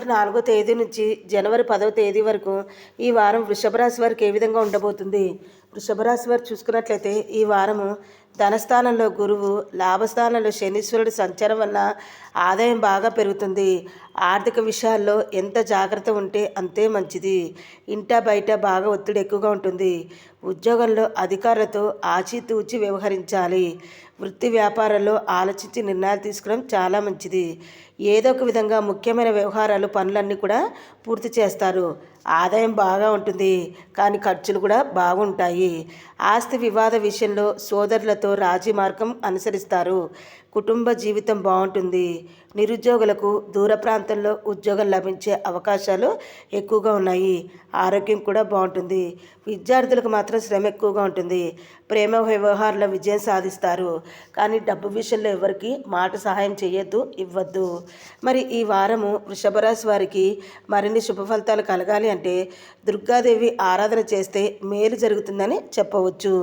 December 4వ తేదీ నుంచి జనవరి 10వ తేదీ వరకు ఈ వారం వృషభ రాశి వారికి ఏ విధంగా ఉండబోతుంది? వృషభ రాశి వారు చూసుకున్నట్లయితే ఈ వారము ధనస్థానంలో గురువు, లాభస్థానంలో శనీశ్వరుడు సంచారం వల్ల ఆదాయం బాగా పెరుగుతుంది. ఆర్థిక విషయాల్లో ఎంత జాగ్రత్త ఉంటే అంతే మంచిది. ఇంటా బయట బాగా ఒత్తిడి ఎక్కువగా ఉంటుంది. ఉద్యోగంలో అధికారులతో ఆచితూచి వ్యవహరించాలి. వృత్తి వ్యాపారాల్లో ఆలోచించి నిర్ణయాలు తీసుకోవడం చాలా మంచిది. ఏదో ఒక విధంగా ముఖ్యమైన వ్యవహారాలు పనులన్నీ కూడా పూర్తి చేస్తారు. ఆదాయం బాగా ఉంటుంది, కానీ ఖర్చులు కూడా బాగుంటాయి. ఆస్తి వివాద విషయంలో సోదరులతో రాజీ మార్గం అనుసరిస్తారు. కుటుంబ జీవితం బాగుంటుంది. నిరుద్యోగులకు దూర ప్రాంతంలో ఉద్యోగం లభించే అవకాశాలు ఎక్కువగా ఉన్నాయి. ఆరోగ్యం కూడా బాగుంటుంది. విద్యార్థులకు మాత్రం శ్రమ ఎక్కువగా ఉంటుంది. ప్రేమ వ్యవహారంలో విజయం సాధిస్తారు, కానీ డబ్బు విషయంలో ఎవరికి మాట సహాయం చేయొద్దు, ఇవ్వద్దు. మరి ఈ వారము వృషభ రాశి వారికి మరిన్ని శుభ ఫలితాలు కలగాలి అంటే దుర్గాదేవి ఆరాధన చేస్తే మేలు జరుగుతుందని చెప్పవచ్చు.